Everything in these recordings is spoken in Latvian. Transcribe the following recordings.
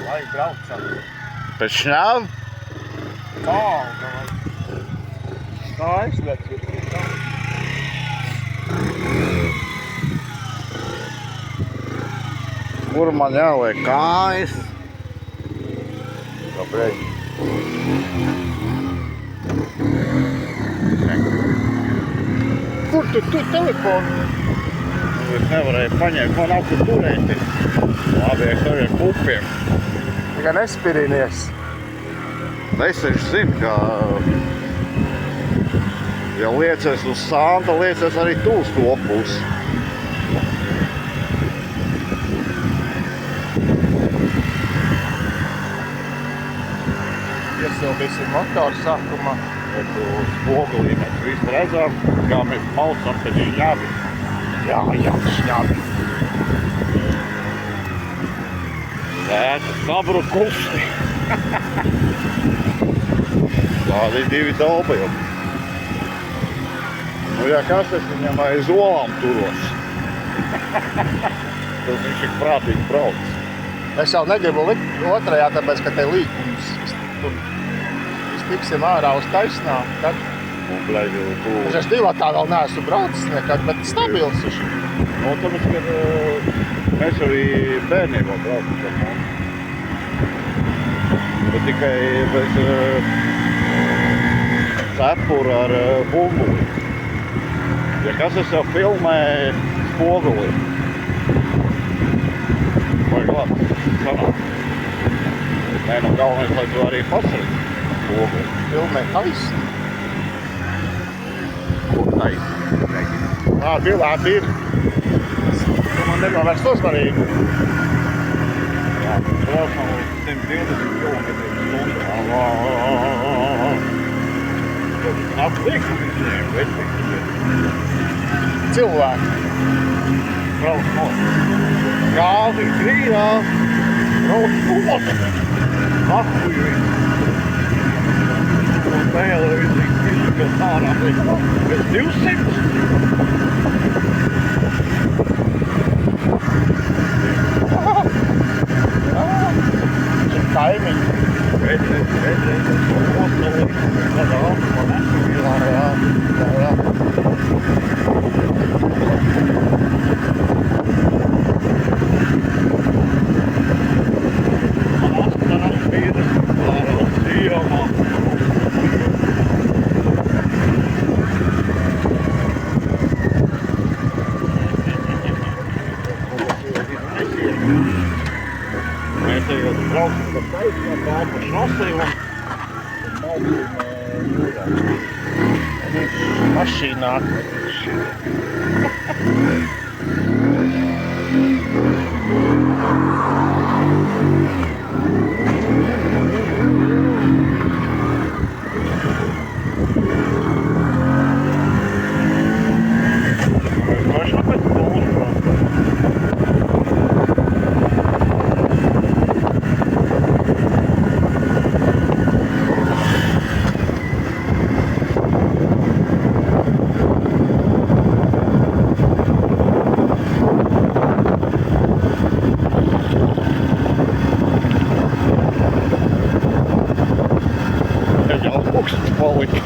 Vajag braucam. Pēc šņāva? Tālga vajag. Tā aizliet. Kur man jāliek kājas? Kāpēc? Kur tu telefonu? Es nevarēju paņemt, man nav kur turēt. Labi, es arī ar pupiem. Tikai nespirinies. Es taču zinu, ka ja liecies uz santa, liecies arī tu uz to pusi. Iesildīsim motoru sākumā. Bet uz spogulī mēs visi redzam, kā mēs maucam pēc šņābi. Jā, šņābi. Tēta sabrukusi. Tādi divi dalbajumi. Nu, ja kas es viņam aiz olām turos. Tad viņš ir prātīgi brauc. Es jau negribu likt otrajā, tāpēc, ka te līkums. Mēs tiksim ārā uz taisnā. Tad Un, bļaigi, tu... es divatā vēl neesmu braucis nekad, bet stabils viņš. Nu, tāpēc, ka mēs arī bērnībā braucam ar mums. Bet tikai bez cepura ar bumbuli. Ja kas es jau filmēju spoguli. Vai labi, sanāk. Nē, nu galvenais, lai tu arī pasarīsi spoguli. Filmē taisni. Kur taisi? Labi ir. Tu man nebija vairs to svarīgi. Jā, braucam 120 km/h. Apsliekam viņiem, vecīgi. Cilvēki. Brauc no. Gāzi grīnā. Brauc ot. Nahuj viņu. Un tēla visi pēc ārā pēc 200. Kaimiņi. Redzēt. Ostolīt. Tādā ātrumā nesu. Jā. Astaras pīdas. Ārā sījumā. Mēs tagad brauksim pa taisnā, pār pa šosei un brauksim jūrā. Mašīnā. Palika.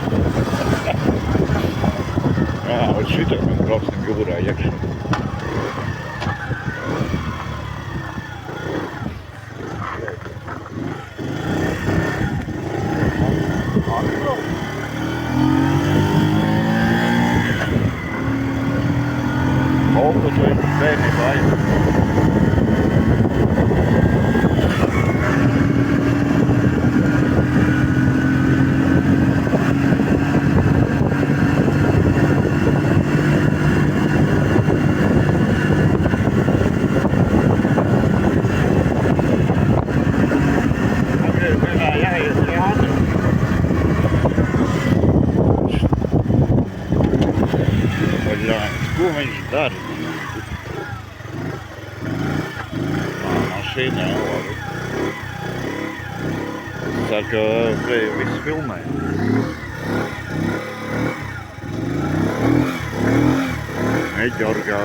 Jā, un šitā mēs brauksim jūrā iekšā. Autos vai bērnībā aiziet. Ko viņš dara? Mašīna, jā, labi. Es ceru, ka viss filmē. Eģorgā.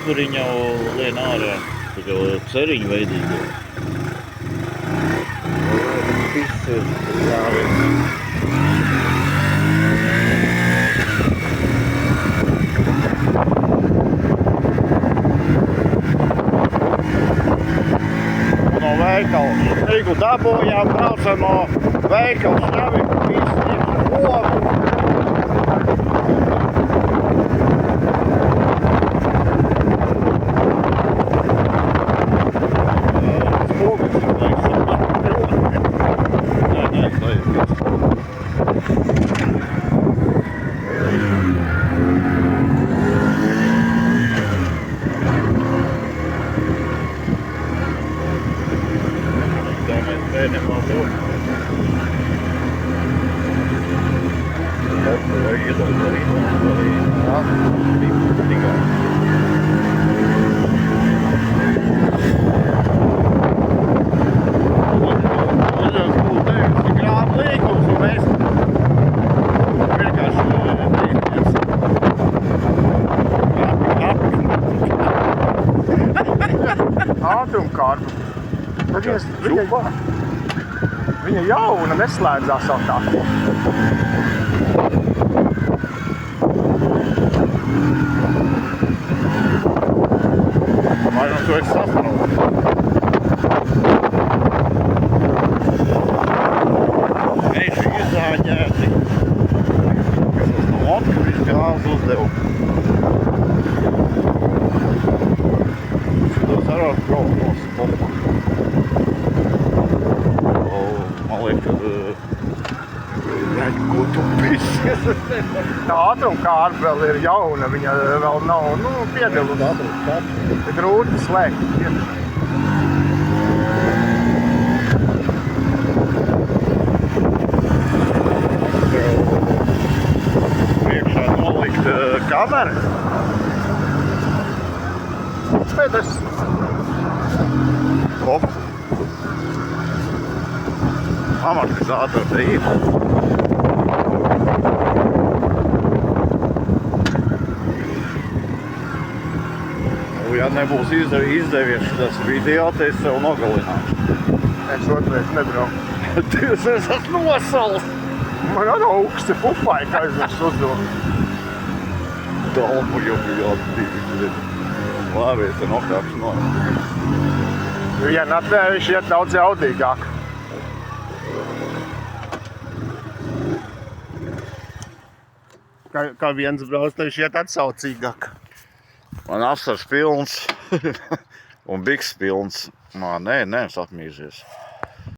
ugunskuriņu lien ārā. Tā kā ceriņu veidīgi. Viss ir jāvies. No veikala Rīgu dabūjām, braucam no veikala šavi, viss ir logu. Ātrumkārtu. Viņa jauna neslēdzās vēl tā. Vai nu tu esi sastarots? Eiši izzāģēti. Kas tas no motka viss gāzi uzdevu. Šitos arāt brauc no spopa. Man liekas, ko tu pisies? Tā ātrumkārta vēl ir jauna, viņa vēl nav, piedelusi. Grūti slēgt. Priekšā nolikt kameru. Pēdējais. Amortizātori te ir. Ja nebūs izdevies šitas video, te es sev nogalināšu. Es otrais nebraucu. Dievs, es esmu nosals! Man arī augsti pupai, kā es uzdomu. Dalmu jau bija atdīvi. Labi, es te nokāpšu no. Ja natnē, viņš iet daudz jaudīgāk. Kā viens brauc, tad viņš iet atsaucīgāk. Man asars pilns un biks pilns. Nē, es apmīžies.